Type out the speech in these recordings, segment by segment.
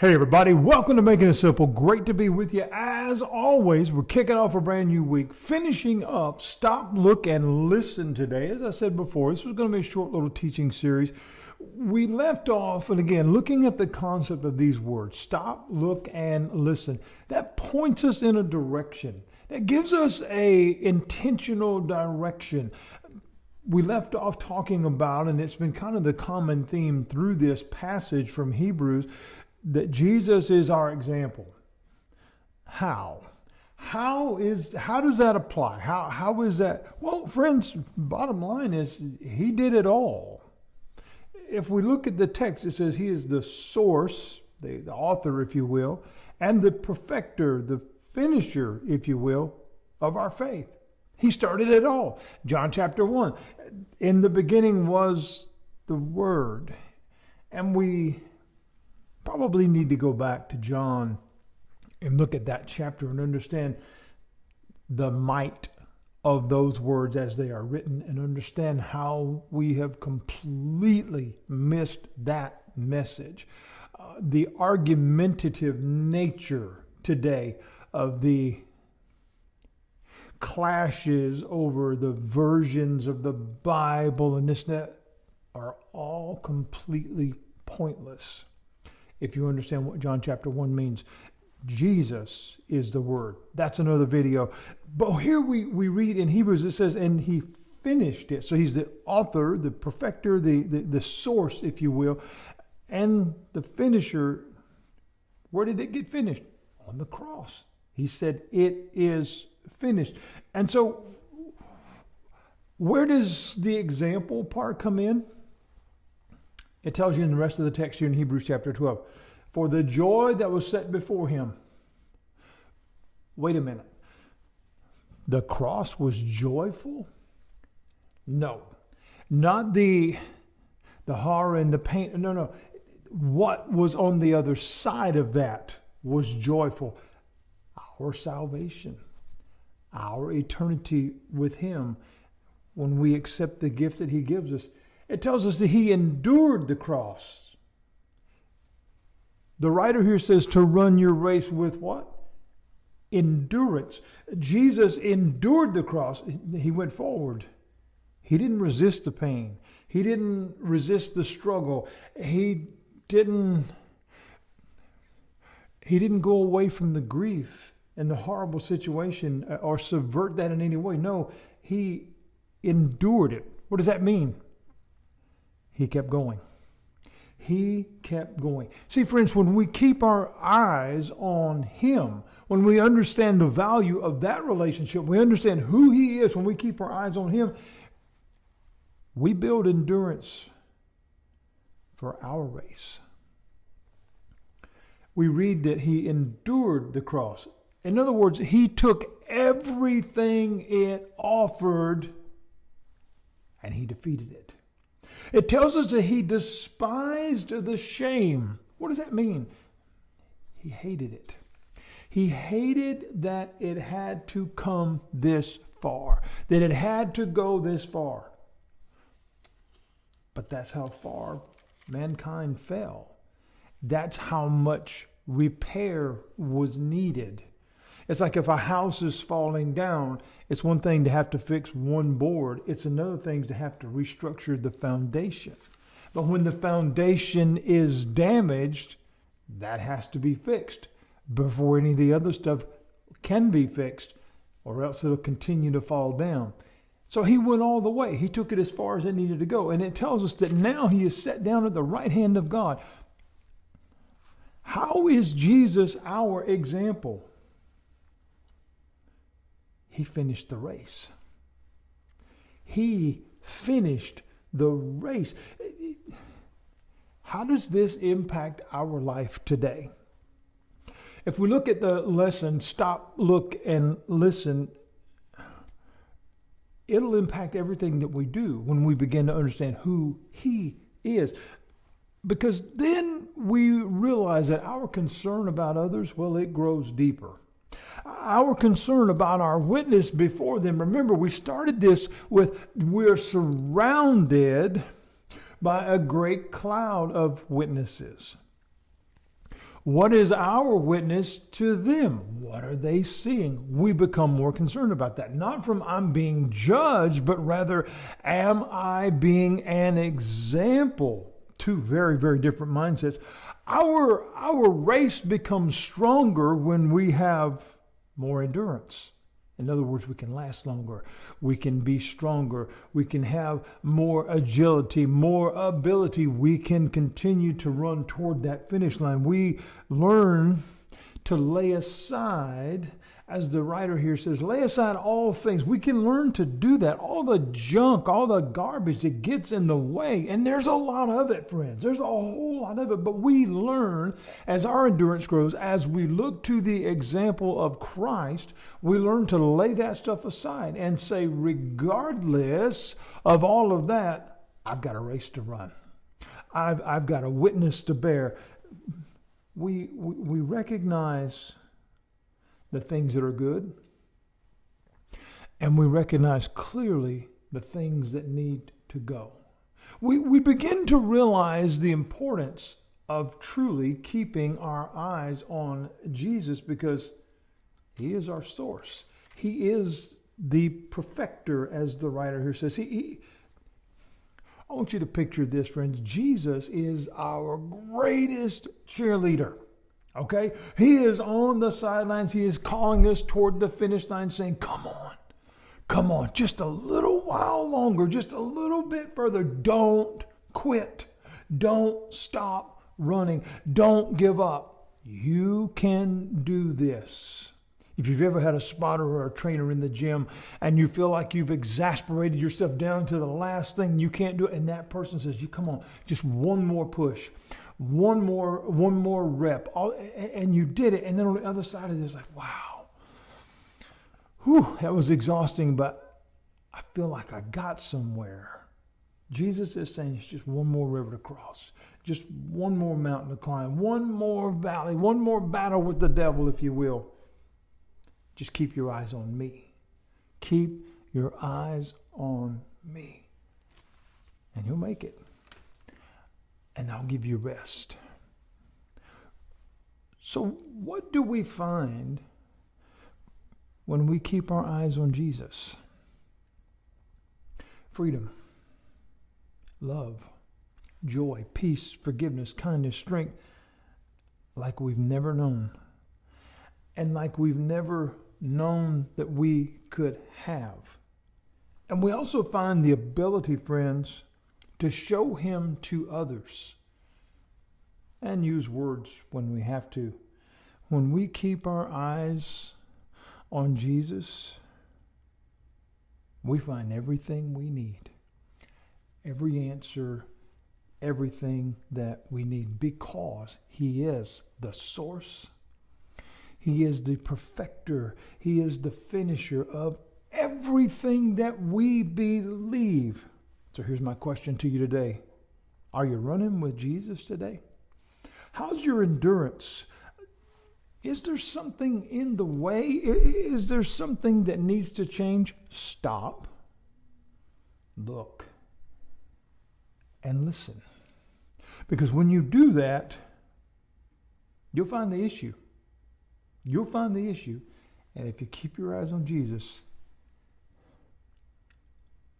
Hey everybody, welcome to Making It Simple. Great to be with you. As always, we're kicking off a brand new week, finishing up Stop, Look, and Listen today. As I said before, this was going to be a short little teaching series. We left off, and again, looking at the concept of these words, stop, look, and listen. That points us in a direction. That gives us a intentional direction. We left off talking about, and it's been kind of the common theme through this passage from Hebrews, that Jesus is our example. How? How does that apply? How is that? Well, friends, bottom line is he did it all. If we look at the text, it says he is the source, the author, if you will, and the perfecter, the finisher, if you will, of our faith. He started it all. John chapter 1. In the beginning was the Word. And we probably need to go back to John and look at that chapter and understand the might of those words as they are written and understand how we have completely missed that message. The argumentative nature today of the clashes over the versions of the Bible and this and that are all completely pointless. If you understand what John chapter 1 means, Jesus is the Word. That's another video. But here we read in Hebrews, it says, and he finished it. So he's the author, the perfecter, the source, if you will, and the finisher. Where did it get finished? On the cross. He said, it is finished. And so where does the example part come in? It tells you in the rest of the text here in Hebrews chapter 12. For the joy that was set before him. Wait a minute. The cross was joyful? No. Not the horror and the pain. No. What was on the other side of that was joyful. Our salvation. Our eternity with him. When we accept the gift that he gives us. It tells us that he endured the cross. The writer here says to run your race with what? Endurance. Jesus endured the cross. He went forward. He didn't resist the pain. He didn't resist the struggle. He didn't go away from the grief and the horrible situation or subvert that in any way. No, he endured it. What does that mean? He kept going. He kept going. See, friends, when we keep our eyes on him, when we understand the value of that relationship, we understand who he is, when we keep our eyes on him, we build endurance for our race. We read that he endured the cross. In other words, he took everything it offered and he defeated it. It tells us that he despised the shame. What does that mean? He hated it. He hated that it had to come this far, that it had to go this far. But that's how far mankind fell. That's how much repair was needed. It's like if a house is falling down, it's one thing to have to fix one board. It's another thing to have to restructure the foundation. But when the foundation is damaged, that has to be fixed before any of the other stuff can be fixed, or else it'll continue to fall down. So he went all the way. He took it as far as it needed to go. And it tells us that now he is set down at the right hand of God. How is Jesus our example? He finished the race. He finished the race. How does this impact our life today? If we look at the lesson, stop, look, and listen, it'll impact everything that we do when we begin to understand who he is. Because then we realize that our concern about others, well, it grows deeper. Our concern about our witness before them. Remember, we started this with we're surrounded by a great cloud of witnesses. What is our witness to them? What are they seeing? We become more concerned about that. Not from I'm being judged, but rather, am I being an example? Two very, very different mindsets. Our race becomes stronger when we have more endurance. In other words, we can last longer. We can be stronger. We can have more agility, more ability. We can continue to run toward that finish line. We learn to lay aside, as the writer here says, lay aside all things. We can learn to do that. All the junk, all the garbage that gets in the way. And there's a lot of it, friends. There's a whole lot of it. But we learn as our endurance grows, as we look to the example of Christ, we learn to lay that stuff aside and say, regardless of all of that, I've got a race to run. I've got a witness to bear. We recognize the things that are good, and we recognize clearly the things that need to go. We begin to realize the importance of truly keeping our eyes on Jesus, because he is our source. He is the perfecter, as the writer here says. I want you to picture this, friends. Jesus is our greatest cheerleader. Okay? He is on the sidelines. He is calling us toward the finish line, saying, come on, just a little while longer, just a little bit further. Don't quit. Don't stop running. Don't give up. You can do this. If you've ever had a spotter or a trainer in the gym and you feel like you've exasperated yourself down to the last thing, you can't do it, and that person says, "You come on, just one more push, one more rep," and you did it, and then on the other side of this, like, wow, whew, that was exhausting, but I feel like I got somewhere. Jesus is saying it's just one more river to cross, just one more mountain to climb, one more valley, one more battle with the devil, if you will. Just keep your eyes on me. Keep your eyes on me. And you'll make it. And I'll give you rest. So what do we find when we keep our eyes on Jesus? Freedom, love, joy, peace, forgiveness, kindness, strength, like we've never known. And like we've never known that we could have. And we also find the ability, friends, to show him to others and use words when we have to. When we keep our eyes on Jesus, we find everything we need, every answer, everything that we need, because he is the source. He is the perfecter. He is the finisher of everything that we believe. So here's my question to you today. Are you running with Jesus today? How's your endurance? Is there something in the way? Is there something that needs to change? Stop, look, and listen. Because when you do that, you'll find the issue. You'll find the issue. And if you keep your eyes on Jesus,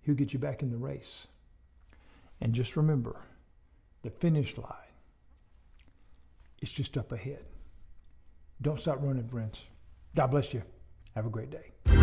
he'll get you back in the race. And just remember, the finish line is just up ahead. Don't stop running, friends. God bless you. Have a great day.